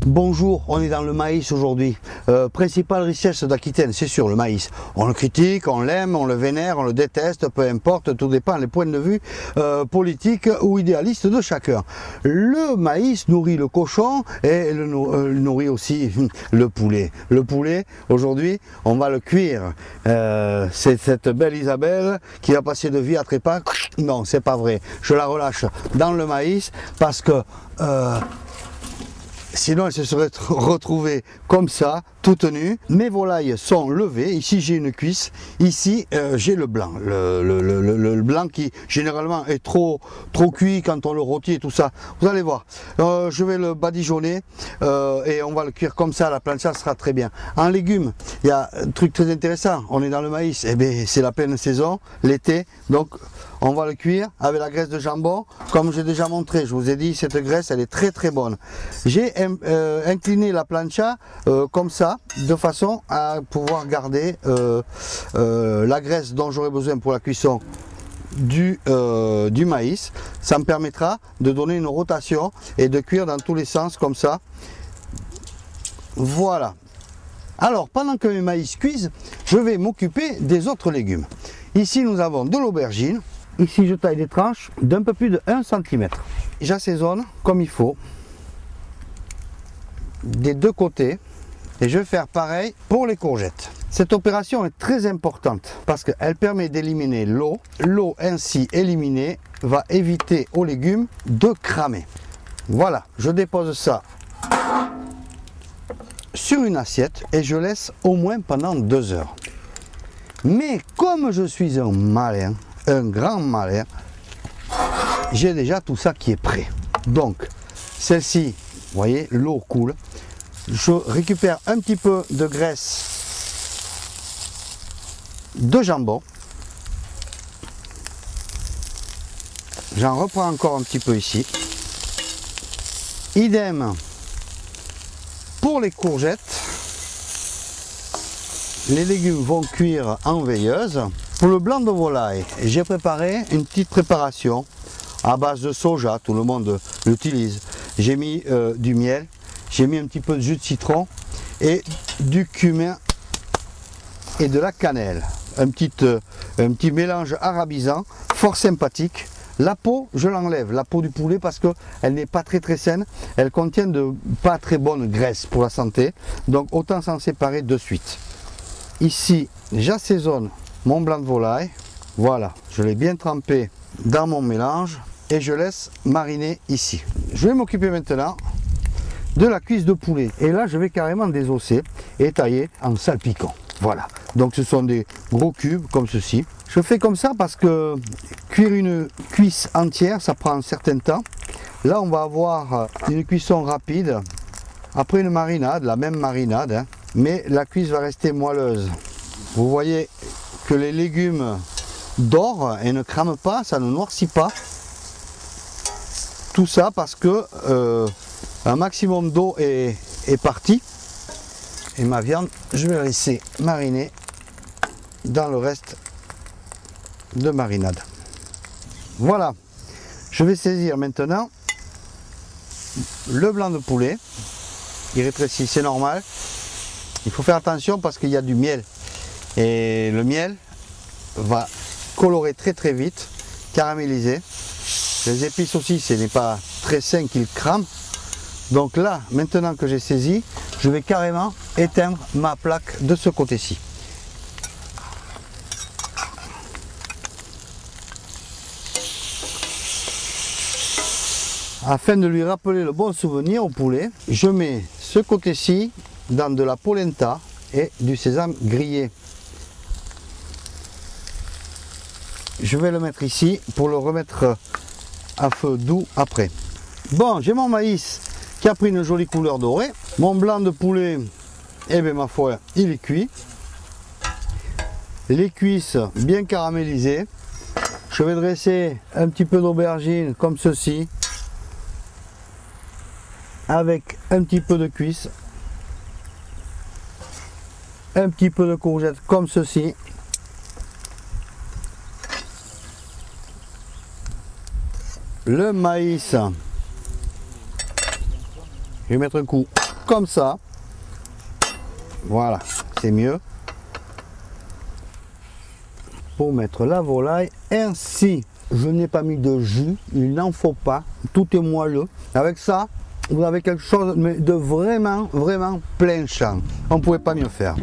Bonjour, on est dans le maïs aujourd'hui. Principale richesse d'Aquitaine, c'est sûr, le maïs. On le critique, on l'aime, on le vénère, on le déteste, peu importe, tout dépend des points de vue politiques ou idéalistes de chacun. Le maïs nourrit le cochon et nourrit aussi le poulet. Le poulet, aujourd'hui, on va le cuire. C'est cette belle Isabelle qui va passer de vie à trépas. Non, c'est pas vrai. Je la relâche dans le maïs parce que sinon, elle se serait retrouvée comme ça, toute nue. Mes volailles sont levées. Ici, j'ai une cuisse. Ici, j'ai le blanc. Le blanc qui, généralement, est trop cuit quand on le rôtit et tout ça. Vous allez voir. Je vais le badigeonner et on va le cuire comme ça. La plancha sera très bien. En légumes, il y a un truc très intéressant. On est dans le maïs. Eh bien, c'est la pleine saison, l'été. Donc, on va le cuire avec la graisse de jambon, comme j'ai déjà montré. Je vous ai dit, cette graisse, elle est très très bonne. J'ai incliné la plancha comme ça, de façon à pouvoir garder la graisse dont j'aurai besoin pour la cuisson du maïs. Ça me permettra de donner une rotation et de cuire dans tous les sens comme ça. Voilà. Alors, pendant que mes maïs cuisent, je vais m'occuper des autres légumes. Ici, nous avons de l'aubergine. Ici, je taille des tranches d'un peu plus de 1 cm. J'assaisonne comme il faut des deux côtés et je vais faire pareil pour les courgettes. Cette opération est très importante parce qu'elle permet d'éliminer l'eau. L'eau ainsi éliminée va éviter aux légumes de cramer. Voilà, je dépose ça sur une assiette et je laisse au moins pendant 2 heures. Mais comme je suis un malin, un grand malin, j'ai déjà tout ça qui est prêt. Donc celle-ci, vous voyez, l'eau coule. Je récupère un petit peu de graisse de jambon. J'en reprends encore un petit peu ici. Idem pour les courgettes. Les légumes vont cuire en veilleuse. Pour le blanc de volaille, j'ai préparé une petite préparation à base de soja, tout le monde l'utilise. J'ai mis du miel, j'ai mis un petit peu de jus de citron et du cumin et de la cannelle. Un petit mélange arabisant, fort sympathique. La peau, je l'enlève, la peau du poulet, parce qu'elle n'est pas très saine. Elle contient de pas très bonne graisse pour la santé. Donc autant s'en séparer de suite. Ici, j'assaisonne mon blanc de volaille. Voilà, je l'ai bien trempé dans mon mélange et je laisse mariner ici. Je vais m'occuper maintenant de la cuisse de poulet. Et là, je vais carrément désosser et tailler en salpicon. Voilà, donc ce sont des gros cubes comme ceci. Je fais comme ça parce que cuire une cuisse entière, ça prend un certain temps. Là, on va avoir une cuisson rapide après une marinade, la même marinade, hein, mais la cuisse va rester moelleuse. Vous voyez que les légumes dorent et ne crament pas, ça ne noircit pas. Tout ça parce que un maximum d'eau est parti. Et ma viande, je vais la laisser mariner dans le reste de marinade. Voilà. Je vais saisir maintenant le blanc de poulet. Il rétrécit, c'est normal. Il faut faire attention parce qu'il y a du miel. Et le miel va colorer très vite, caraméliser. Les épices aussi, ce n'est pas très sain qu'ils crament. Donc là, maintenant que j'ai saisi, je vais carrément éteindre ma plaque de ce côté-ci. Afin de lui rappeler le bon souvenir au poulet, je mets ce côté-ci dans de la polenta et du sésame grillé. Je vais le mettre ici pour le remettre à feu doux après. Bon, j'ai mon maïs qui a pris une jolie couleur dorée. Mon blanc de poulet, eh bien ma foi, il est cuit. Les cuisses bien caramélisées. Je vais dresser un petit peu d'aubergine comme ceci, avec un petit peu de cuisse, un petit peu de courgette comme ceci. Le maïs, je vais mettre un coup comme ça. Voilà, c'est mieux. Pour mettre la volaille ainsi. Je n'ai pas mis de jus, il n'en faut pas, tout est moelleux. Avec ça, vous avez quelque chose de vraiment, vraiment plein champ. On ne pouvait pas mieux faire.